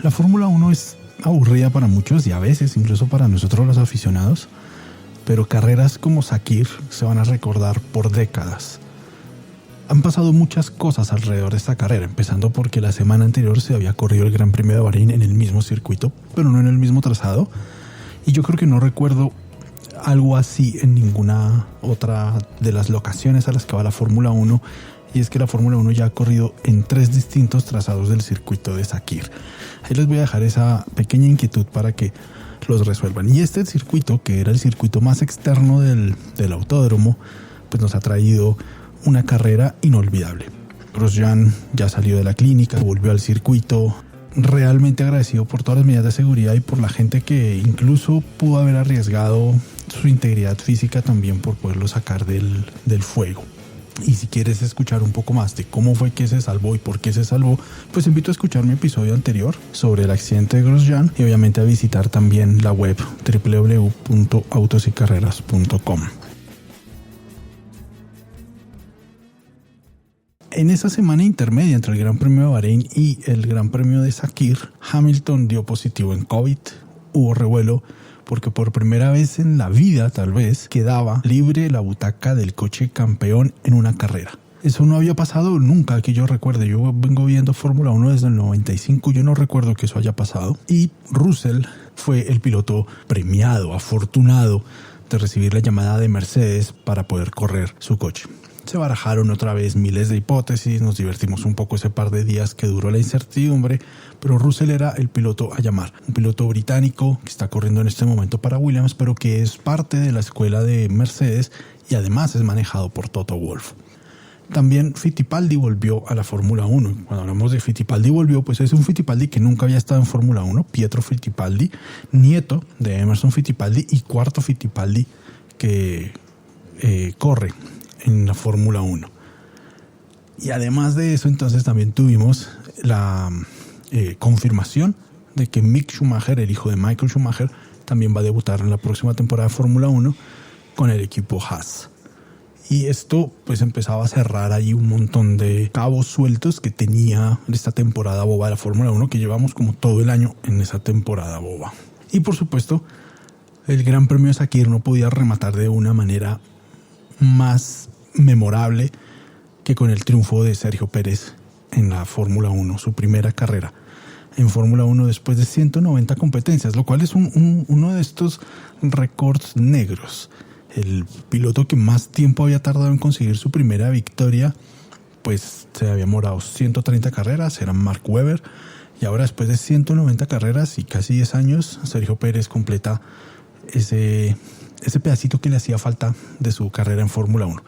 La Fórmula 1 es aburrida para muchos y a veces incluso para nosotros los aficionados, pero carreras como Sakir se van a recordar por décadas. Han pasado muchas cosas alrededor de esta carrera, empezando porque la semana anterior se había corrido el Gran Premio de Bahrein en el mismo circuito, pero no en el mismo trazado, y yo creo que no recuerdo algo así en ninguna otra de las locaciones a las que va la Fórmula 1, y es que la Fórmula 1 ya ha corrido en 3 distintos trazados del circuito de Sakir. Ahí les voy a dejar esa pequeña inquietud para que los resuelvan. Y este circuito, que era el circuito más externo del autódromo, pues nos ha traído una carrera inolvidable. Grosjean ya salió de la clínica, volvió al circuito, realmente agradecido por todas las medidas de seguridad y por la gente que incluso pudo haber arriesgado su integridad física también por poderlo sacar del fuego. Y si quieres escuchar un poco más de cómo fue que se salvó y por qué se salvó, pues invito a escuchar mi episodio anterior sobre el accidente de Grosjean y obviamente a visitar también la web www.autosycarreras.com. En esa semana intermedia entre el Gran Premio de Bahrein y el Gran Premio de Sakir, Hamilton dio positivo en COVID, hubo revuelo porque por primera vez en la vida tal vez quedaba libre la butaca del coche campeón en una carrera. Eso no había pasado nunca que yo recuerde. Yo vengo viendo Fórmula 1 desde el 95, yo no recuerdo que eso haya pasado. Y Russell fue el piloto premiado, afortunado de recibir la llamada de Mercedes para poder correr su coche. Se barajaron otra vez miles de hipótesis, nos divertimos un poco ese par de días que duró la incertidumbre, pero Russell era el piloto a llamar, un piloto británico que está corriendo en este momento para Williams, pero que es parte de la escuela de Mercedes y además es manejado por Toto Wolff. También Fittipaldi volvió a la Fórmula 1. Cuando hablamos de Fittipaldi volvió, pues es un Fittipaldi que nunca había estado en Fórmula 1, Pietro Fittipaldi, nieto de Emerson Fittipaldi y cuarto Fittipaldi que corre en la Fórmula 1. Y además de eso, entonces también tuvimos la confirmación de que Mick Schumacher, el hijo de Michael Schumacher, también va a debutar en la próxima temporada de Fórmula 1 con el equipo Haas. Y esto pues empezaba a cerrar ahí un montón de cabos sueltos que tenía esta temporada boba de la Fórmula 1, que llevamos como todo el año en esa temporada boba. Y por supuesto, el Gran Premio de Sakir no podía rematar de una manera más memorable que con el triunfo de Sergio Pérez en la Fórmula 1, su primera carrera en Fórmula 1 después de 190 competencias, lo cual es uno de estos récords negros. El piloto que más tiempo había tardado en conseguir su primera victoria, pues se había demorado 130 carreras, era Mark Webber, y ahora después de 190 carreras y casi 10 años, Sergio Pérez completa ese pedacito que le hacía falta de su carrera en Fórmula 1.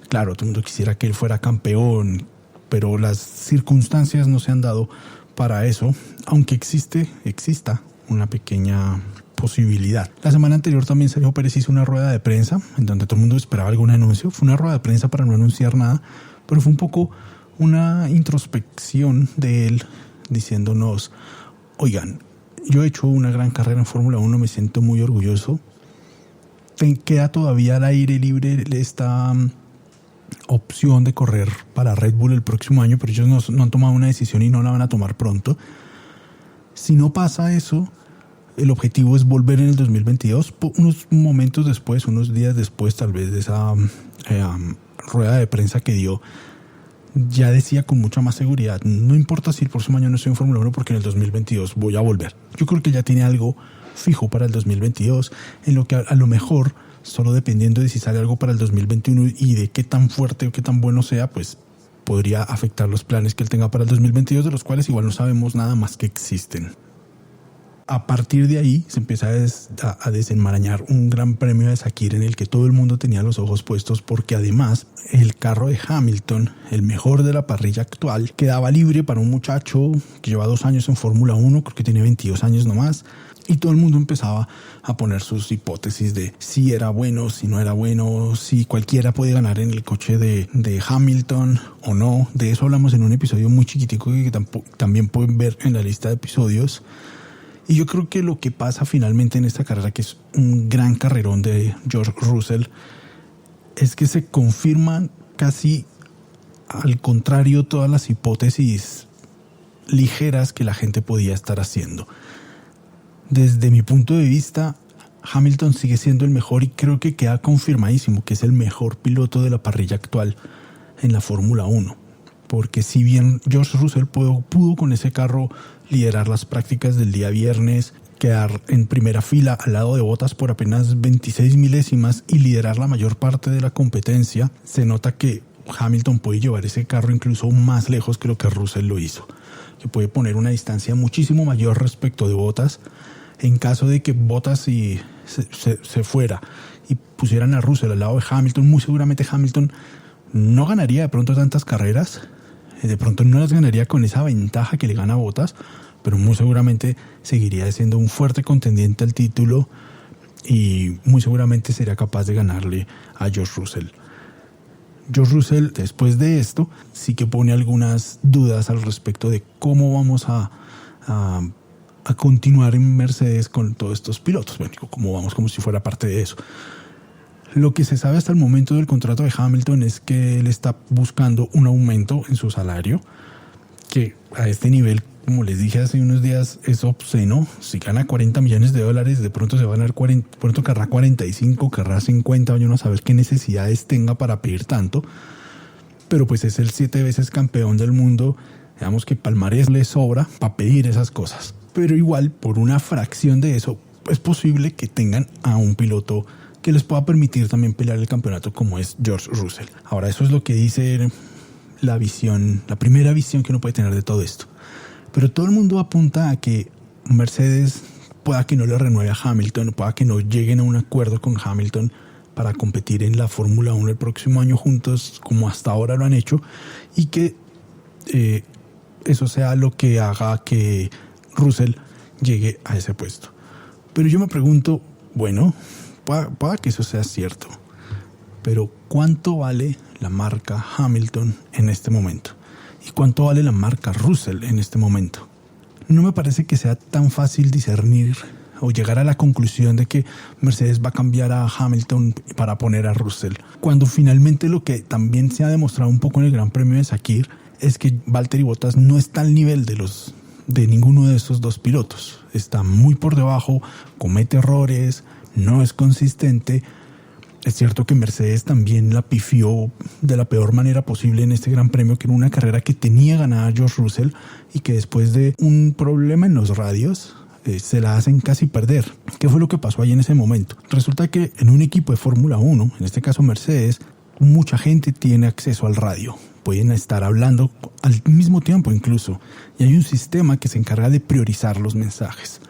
Claro, todo el mundo quisiera que él fuera campeón, pero las circunstancias no se han dado para eso, aunque exista una pequeña posibilidad. La semana anterior también Sergio Pérez hizo una rueda de prensa en donde todo el mundo esperaba algún anuncio. Fue una rueda de prensa para no anunciar nada, pero fue un poco una introspección de él diciéndonos: oigan, yo he hecho una gran carrera en Fórmula 1, me siento muy orgulloso. Queda todavía al aire libre esta opción de correr para Red Bull el próximo año, pero ellos no han tomado una decisión y no la van a tomar pronto. Si no pasa eso, el objetivo es volver en el 2022, unos momentos después, unos días después tal vez de esa rueda de prensa que dio. Ya decía con mucha más seguridad: no importa si el próximo año no estoy en Fórmula 1, porque en el 2022 voy a volver. Yo creo que ya tiene algo fijo para el 2022, en lo que a lo mejor, solo dependiendo de si sale algo para el 2021 y de qué tan fuerte o qué tan bueno sea, pues podría afectar los planes que él tenga para el 2022, de los cuales igual no sabemos nada más que existen. A partir de ahí se empieza a desenmarañar un gran premio de Sakir en el que todo el mundo tenía los ojos puestos, porque además el carro de Hamilton, el mejor de la parrilla actual, quedaba libre para un muchacho que lleva 2 años en Fórmula 1, creo que tiene 22 años nomás, y todo el mundo empezaba a poner sus hipótesis de si era bueno, si no era bueno, si cualquiera puede ganar en el coche de Hamilton o no. De eso hablamos en un episodio muy chiquitico que también pueden ver en la lista de episodios. Y yo creo que lo que pasa finalmente en esta carrera, que es un gran carrerón de George Russell, es que se confirman casi al contrario todas las hipótesis ligeras que la gente podía estar haciendo. Desde mi punto de vista, Hamilton sigue siendo el mejor y creo que queda confirmadísimo que es el mejor piloto de la parrilla actual en la Fórmula 1. Porque si bien George Russell pudo con ese carro liderar las prácticas del día viernes, quedar en primera fila al lado de Bottas por apenas 26 milésimas y liderar la mayor parte de la competencia, se nota que Hamilton puede llevar ese carro incluso más lejos que lo que Russell lo hizo, que puede poner una distancia muchísimo mayor respecto de Bottas. En caso de que Bottas se fuera y pusieran a Russell al lado de Hamilton, muy seguramente Hamilton no ganaría de pronto tantas carreras, de pronto no las ganaría con esa ventaja que le gana a Bottas, pero muy seguramente seguiría siendo un fuerte contendiente al título y muy seguramente sería capaz de ganarle a George Russell. George Russell, después de esto, sí que pone algunas dudas al respecto de cómo vamos a continuar en Mercedes con todos estos pilotos. Bueno, cómo vamos, como si fuera parte de eso. Lo que se sabe hasta el momento del contrato de Hamilton es que él está buscando un aumento en su salario, que a este nivel, como les dije hace unos días, es obsceno. Si gana $40 millones, de pronto se van a dar 40, de pronto querrá 45, querrá 50, yo no saber qué necesidades tenga para pedir tanto. Pero pues es el 7 veces campeón del mundo, digamos que palmarés le sobra para pedir esas cosas. Pero igual, por una fracción de eso, es posible que tengan a un piloto que les pueda permitir también pelear el campeonato como es George Russell. Ahora, eso es lo que dice la primera visión que uno puede tener de todo esto. Pero todo el mundo apunta a que Mercedes pueda que no le renueve a Hamilton, pueda que no lleguen a un acuerdo con Hamilton para competir en la Fórmula 1 el próximo año juntos, como hasta ahora lo han hecho, y que eso sea lo que haga que Russell llegue a ese puesto. Pero yo me pregunto, bueno, pueda que eso sea cierto, pero ¿cuánto vale la marca Hamilton en este momento? ¿Y cuánto vale la marca Russell en este momento? No me parece que sea tan fácil discernir o llegar a la conclusión de que Mercedes va a cambiar a Hamilton para poner a Russell, cuando finalmente lo que también se ha demostrado un poco en el Gran Premio de Sakir es que Valtteri Bottas no está al nivel de ninguno de esos dos pilotos. Está muy por debajo, comete errores, no es consistente. Es cierto que Mercedes también la pifió de la peor manera posible en este Gran Premio, que era una carrera que tenía ganada George Russell y que después de un problema en los radios se la hacen casi perder. ¿Qué fue lo que pasó ahí en ese momento? Resulta que en un equipo de Fórmula 1, en este caso Mercedes, mucha gente tiene acceso al radio. Pueden estar hablando al mismo tiempo incluso. Y hay un sistema que se encarga de priorizar los mensajes.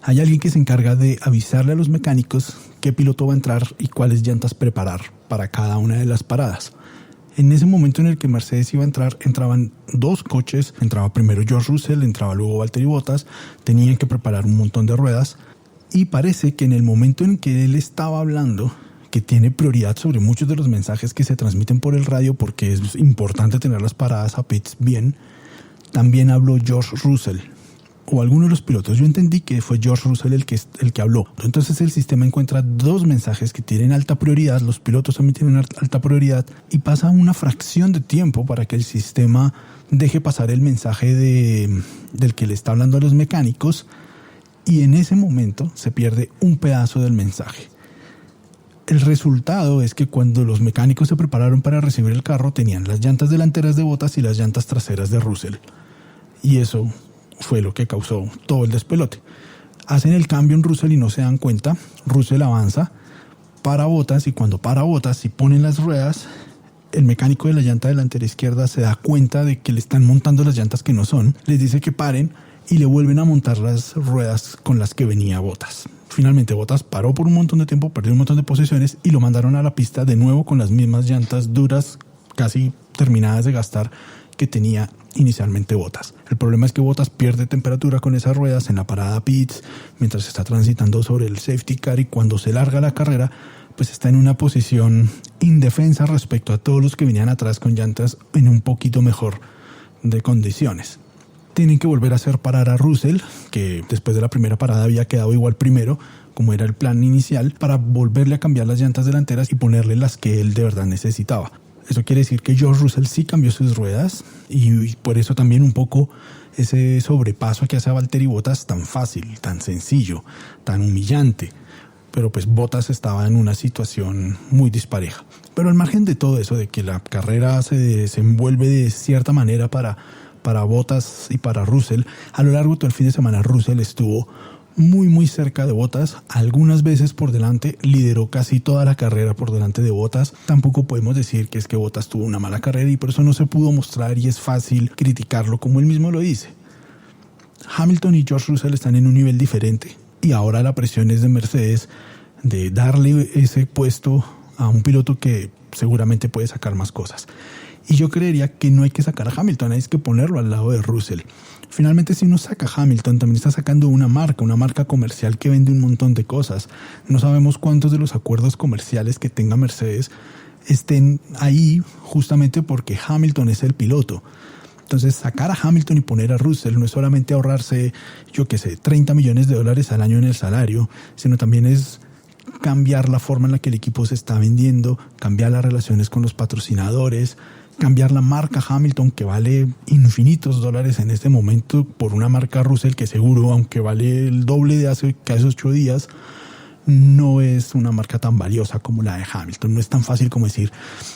Hay alguien que se encarga de avisarle a los mecánicos qué piloto va a entrar y cuáles llantas preparar para cada una de las paradas. En ese momento en el que Mercedes iba a entrar, entraban dos coches. Entraba primero George Russell, entraba luego Valtteri Bottas. Tenían que preparar un montón de ruedas. Y parece que en el momento en que él estaba hablando, que tiene prioridad sobre muchos de los mensajes que se transmiten por el radio, porque es importante tener las paradas a pits bien, también habló George Russell o alguno de los pilotos. Yo entendí que fue George Russell el que habló. Entonces el sistema encuentra dos mensajes que tienen alta prioridad, los pilotos también tienen alta prioridad, y pasa una fracción de tiempo para que el sistema deje pasar el mensaje del que le está hablando a los mecánicos, y en ese momento se pierde un pedazo del mensaje. El resultado es que cuando los mecánicos se prepararon para recibir el carro, tenían las llantas delanteras de Bottas y las llantas traseras de Russell. Y eso fue lo que causó todo el despelote. Hacen el cambio en Russell y no se dan cuenta. Russell avanza, para Bottas, y cuando para Bottas y ponen las ruedas, el mecánico de la llanta delantera izquierda se da cuenta de que le están montando las llantas que no son. Les dice que paren y le vuelven a montar las ruedas con las que venía Bottas. Finalmente Bottas paró por un montón de tiempo, perdió un montón de posiciones y lo mandaron a la pista de nuevo con las mismas llantas duras, casi terminadas de gastar, que tenía inicialmente Bottas. El problema es que Bottas pierde temperatura con esas ruedas en la parada pits, mientras está transitando sobre el safety car, y cuando se larga la carrera, pues está en una posición indefensa respecto a todos los que venían atrás con llantas en un poquito mejor de condiciones. Tienen que volver a hacer parar a Russell, que después de la primera parada había quedado igual primero, como era el plan inicial, para volverle a cambiar las llantas delanteras y ponerle las que él de verdad necesitaba. Eso quiere decir que George Russell sí cambió sus ruedas y por eso también un poco ese sobrepaso que hace a Valtteri Bottas tan fácil, tan sencillo, tan humillante. Pero pues Bottas estaba en una situación muy dispareja. Pero al margen de todo eso, de que la carrera se desenvuelve de cierta manera para Bottas y para Russell, a lo largo de todo el fin de semana Russell estuvo muy cerca de Bottas, algunas veces por delante, lideró casi toda la carrera por delante de Bottas. Tampoco podemos decir que es que Bottas tuvo una mala carrera y por eso no se pudo mostrar y es fácil criticarlo como él mismo lo dice. Hamilton y George Russell están en un nivel diferente y ahora la presión es de Mercedes de darle ese puesto a un piloto que seguramente puede sacar más cosas. Y yo creería que no hay que sacar a Hamilton, hay que ponerlo al lado de Russell. Finalmente, si uno saca a Hamilton, también está sacando una marca comercial que vende un montón de cosas. No sabemos cuántos de los acuerdos comerciales que tenga Mercedes estén ahí justamente porque Hamilton es el piloto. Entonces, sacar a Hamilton y poner a Russell no es solamente ahorrarse, $30 millones al año en el salario, sino también es cambiar la forma en la que el equipo se está vendiendo, cambiar las relaciones con los patrocinadores, cambiar la marca Hamilton, que vale infinitos dólares en este momento, por una marca Russell que seguro, aunque vale el doble de hace 8 días, no es una marca tan valiosa como la de Hamilton. No es tan fácil como decir,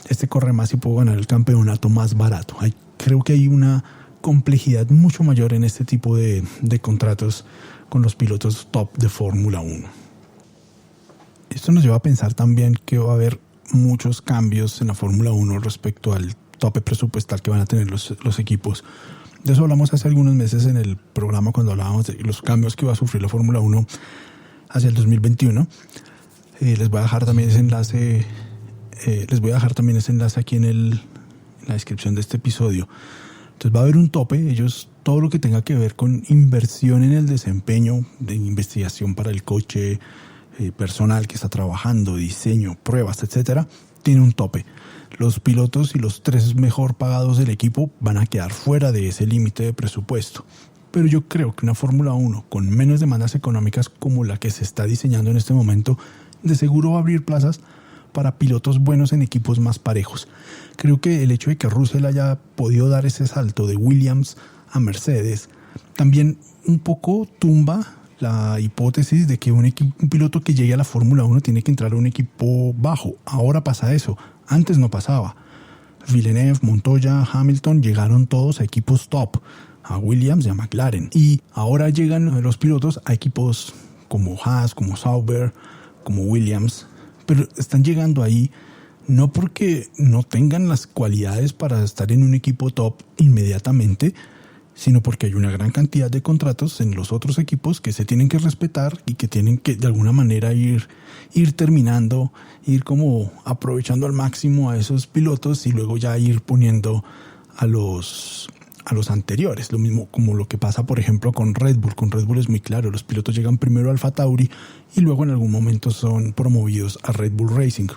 este corre más y puedo ganar el campeonato más barato. Creo que hay una complejidad mucho mayor en este tipo de contratos con los pilotos top de Fórmula 1. Esto nos lleva a pensar también que va a haber muchos cambios en la Fórmula 1 respecto al tope presupuestal que van a tener los equipos. De eso hablamos hace algunos meses en el programa cuando hablábamos de los cambios que va a sufrir la Fórmula 1 hacia el 2021. Les voy a dejar también ese enlace. Aquí en la descripción de este episodio. Entonces va a haber un tope. Todo lo que tenga que ver con inversión en el desempeño, de investigación para el coche, personal que está trabajando, diseño, pruebas, etcétera, tiene un tope. Los pilotos y los 3 mejor pagados del equipo van a quedar fuera de ese límite de presupuesto. Pero yo creo que una Fórmula 1 con menos demandas económicas como la que se está diseñando en este momento, de seguro va a abrir plazas para pilotos buenos en equipos más parejos. Creo que el hecho de que Russell haya podido dar ese salto de Williams a Mercedes también un poco tumba la hipótesis de que un piloto que llegue a la Fórmula 1 tiene que entrar a un equipo bajo. Ahora pasa eso. Antes no pasaba. Villeneuve, Montoya, Hamilton llegaron todos a equipos top, a Williams y a McLaren. Y ahora llegan los pilotos a equipos como Haas, como Sauber, como Williams. Pero están llegando ahí no porque no tengan las cualidades para estar en un equipo top inmediatamente, sino porque hay una gran cantidad de contratos en los otros equipos que se tienen que respetar y que tienen que de alguna manera ir terminando, ir como aprovechando al máximo a esos pilotos y luego ya ir poniendo a los anteriores. Lo mismo como lo que pasa, por ejemplo, con Red Bull. Con Red Bull es muy claro, los pilotos llegan primero a Alfa Tauri y luego en algún momento son promovidos a Red Bull Racing.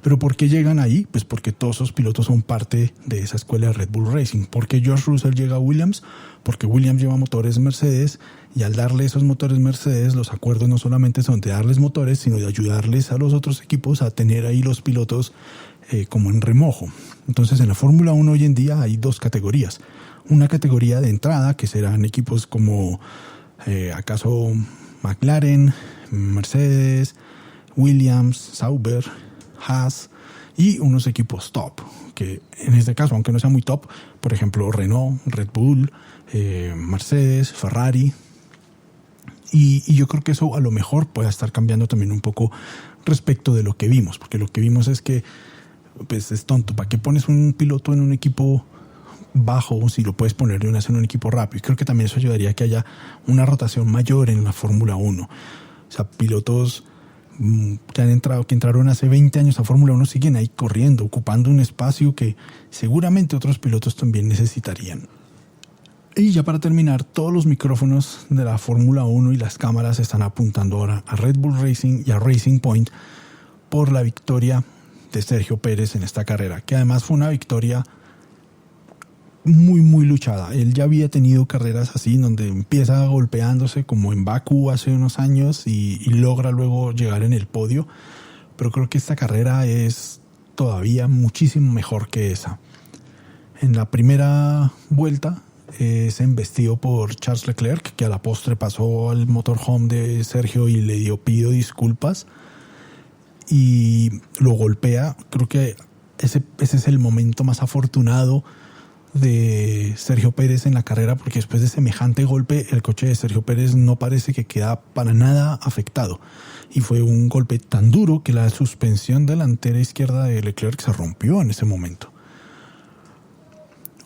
¿Pero por qué llegan ahí? Pues porque todos esos pilotos son parte de esa escuela de Red Bull Racing. ¿Por qué George Russell llega a Williams? Porque Williams lleva motores Mercedes y al darle esos motores Mercedes, los acuerdos no solamente son de darles motores, sino de ayudarles a los otros equipos a tener ahí los pilotos como en remojo. Entonces en la Fórmula 1 hoy en día hay 2 categorías. Una categoría de entrada, que serán equipos como acaso McLaren, Mercedes, Williams, Sauber, Haas, y unos equipos top, que en este caso, aunque no sea muy top, por ejemplo Renault, Red Bull, Mercedes, Ferrari, y yo creo que eso a lo mejor pueda estar cambiando también un poco respecto de lo que vimos, porque lo que vimos es que pues es tonto. ¿Para qué pones un piloto en un equipo bajo si lo puedes poner de una vez en un equipo rápido? Y creo que también eso ayudaría a que haya una rotación mayor en la Fórmula 1. O sea, pilotos que entraron hace 20 años a Fórmula 1 siguen ahí corriendo, ocupando un espacio que seguramente otros pilotos también necesitarían. Y ya para terminar, todos los micrófonos de la Fórmula 1 y las cámaras están apuntando ahora a Red Bull Racing y a Racing Point por la victoria de Sergio Pérez en esta carrera, que además fue una victoria muy luchada. Él ya había tenido carreras así, donde empieza golpeándose como en Bakú hace unos años y logra luego llegar en el podio, pero creo que esta carrera es todavía muchísimo mejor que esa. En la primera vuelta es embestido por Charles Leclerc, que a la postre pasó al motorhome de Sergio y le pidió disculpas y lo golpea. Creo que ese es el momento más afortunado de Sergio Pérez en la carrera, porque después de semejante golpe el coche de Sergio Pérez no parece que queda para nada afectado, y fue un golpe tan duro que la suspensión delantera izquierda de Leclerc se rompió en ese momento.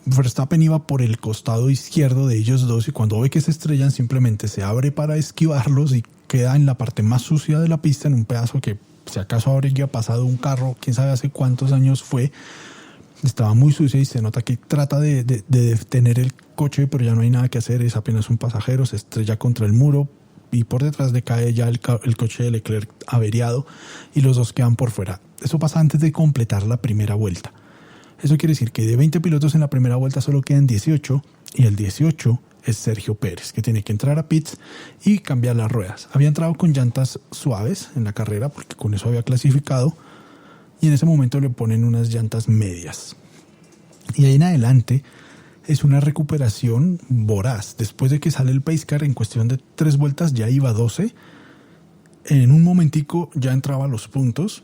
Verstappen iba por el costado izquierdo de ellos dos, y cuando ve que se estrellan simplemente se abre para esquivarlos y queda en la parte más sucia de la pista, en un pedazo que si acaso habría pasado un carro, quién sabe hace cuántos años fue. Estaba muy sucia y se nota que trata de detener el coche, pero ya no hay nada que hacer, es apenas un pasajero, se estrella contra el muro y por detrás le cae ya el coche de Leclerc averiado y los dos quedan por fuera. Eso pasa antes de completar la primera vuelta. Eso quiere decir que de 20 pilotos en la primera vuelta solo quedan 18, y el 18 es Sergio Pérez, que tiene que entrar a pits y cambiar las ruedas. Había entrado con llantas suaves en la carrera porque con eso había clasificado, y en ese momento le ponen unas llantas medias. Y ahí en adelante es una recuperación voraz. Después de que sale el pace car, en cuestión de 3 vueltas ya iba 12. En un momentico ya entraba a los puntos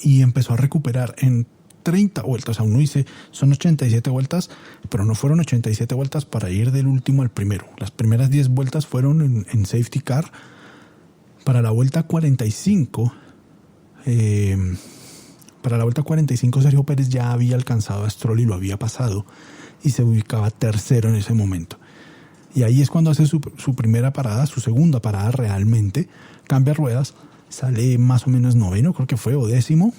y empezó a recuperar en 30 vueltas. O sea, uno dice, son 87 vueltas, pero no fueron 87 vueltas para ir del último al primero. Las primeras 10 vueltas fueron en safety car. Para la vuelta 45... para la vuelta 45 Sergio Pérez ya había alcanzado a Stroll y lo había pasado y se ubicaba tercero en ese momento. Y ahí es cuando hace su primera parada, su segunda parada realmente, cambia ruedas, sale más o menos noveno, creo que fue, o décimo,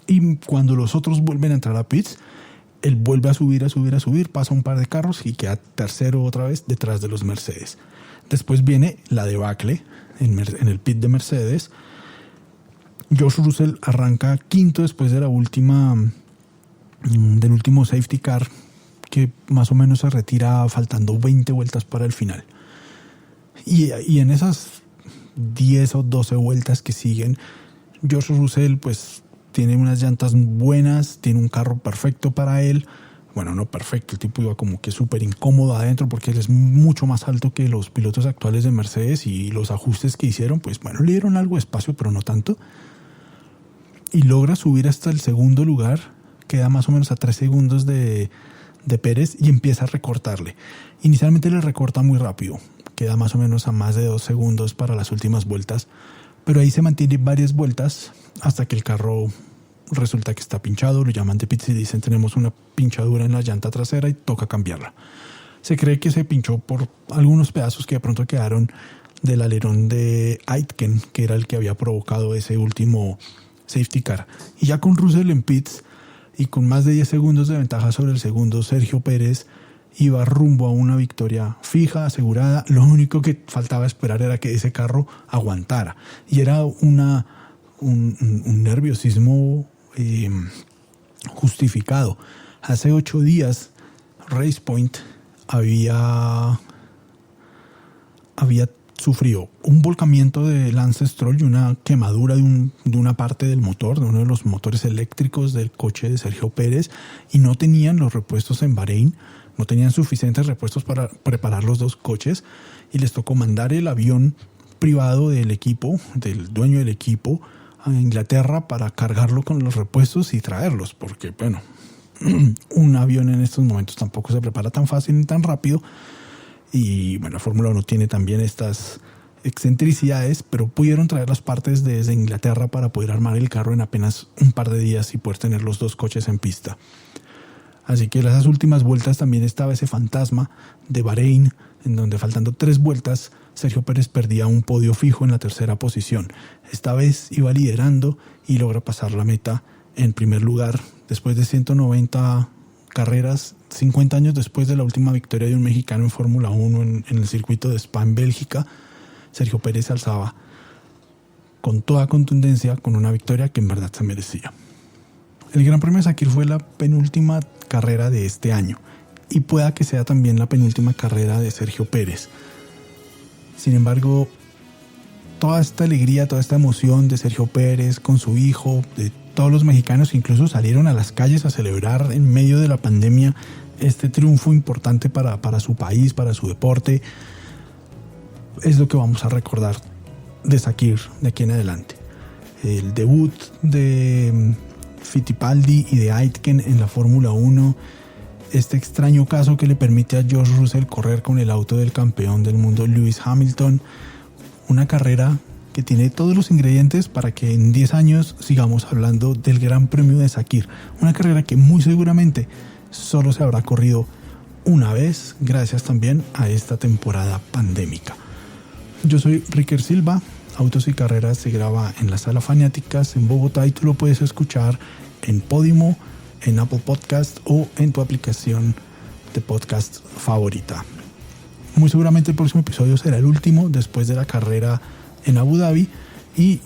y cuando los otros vuelven a entrar a pits, él vuelve a subir, pasa un par de carros y queda tercero otra vez detrás de los Mercedes. Después viene la debacle en el pit de Mercedes. George Russell arranca quinto después de del último safety car, que más o menos se retira faltando 20 vueltas para el final. Y en esas 10 o 12 vueltas que siguen, George Russell pues tiene unas llantas buenas, tiene un carro perfecto para él. Bueno, no perfecto, el tipo iba como que súper incómodo adentro porque él es mucho más alto que los pilotos actuales de Mercedes, y los ajustes que hicieron, pues bueno, le dieron algo de espacio, pero no tanto. Y logra subir hasta el segundo lugar, queda más o menos a 3 segundos de Pérez y empieza a recortarle. Inicialmente le recorta muy rápido, queda más o menos a más de 2 segundos para las últimas vueltas, pero ahí se mantiene varias vueltas hasta que el carro resulta que está pinchado, lo llaman de pits y dicen tenemos una pinchadura en la llanta trasera y toca cambiarla. Se cree que se pinchó por algunos pedazos que de pronto quedaron del alerón de Aitken, que era el que había provocado ese último safety car. Y ya con Russell en pits y con más de 10 segundos de ventaja sobre el segundo, Sergio Pérez iba rumbo a una victoria fija, asegurada. Lo único que faltaba esperar era que ese carro aguantara, y era un nerviosismo justificado. Hace 8 días Race Point había sufrió un volcamiento de Lance Stroll y una quemadura de una parte del motor, de uno de los motores eléctricos del coche de Sergio Pérez, y no tenían los repuestos en Bahrein, no tenían suficientes repuestos para preparar los dos coches, y les tocó mandar el avión privado del equipo, del dueño del equipo, a Inglaterra para cargarlo con los repuestos y traerlos, porque bueno, un avión en estos momentos tampoco se prepara tan fácil ni tan rápido. Y bueno, la Fórmula 1 tiene también estas excentricidades, pero pudieron traer las partes desde Inglaterra para poder armar el carro en apenas un par de días y poder tener los dos coches en pista. Así que en esas últimas vueltas también estaba ese fantasma de Bahrein, en donde faltando 3 vueltas, Sergio Pérez perdía un podio fijo en la tercera posición. Esta vez iba liderando y logra pasar la meta en primer lugar después de 190 carreras, 50 años después de la última victoria de un mexicano en Fórmula 1 en el circuito de Spa en Bélgica. Sergio Pérez se alzaba con toda contundencia con una victoria que en verdad se merecía. El Gran Premio de Sakir fue la penúltima carrera de este año y pueda que sea también la penúltima carrera de Sergio Pérez. Sin embargo, toda esta alegría, toda esta emoción de Sergio Pérez con su hijo, de Todos los mexicanos incluso salieron a las calles a celebrar en medio de la pandemia este triunfo importante para su país, para su deporte. Es lo que vamos a recordar de Sakir de aquí en adelante. El debut de Fittipaldi y de Aitken en la Fórmula 1, este extraño caso que le permite a George Russell correr con el auto del campeón del mundo Lewis Hamilton, una carrera que tiene todos los ingredientes para que en 10 años sigamos hablando del Gran Premio de Sakir, una carrera que muy seguramente solo se habrá corrido una vez, gracias también a esta temporada pandémica. Yo soy Ricker Silva. Autos y Carreras se graba en la Sala Fanáticas en Bogotá y tú lo puedes escuchar en Podimo, en Apple Podcast o en tu aplicación de podcast favorita. Muy seguramente el próximo episodio será el último después de la carrera en Abu Dhabi y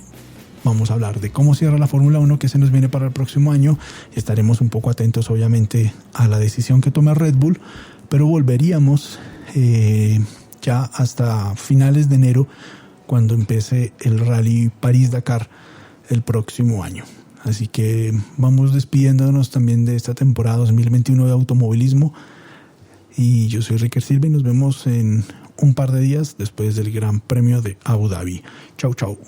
vamos a hablar de cómo cierra la Fórmula 1 que se nos viene para el próximo año. Estaremos un poco atentos obviamente a la decisión que tome Red Bull, pero volveríamos ya hasta finales de enero cuando empiece el Rally París-Dakar el próximo año. Así que vamos despidiéndonos también de esta temporada 2021 de automovilismo. Y yo soy Ricker Silva y nos vemos en un par de días después del Gran Premio de Abu Dhabi. Chau, chau.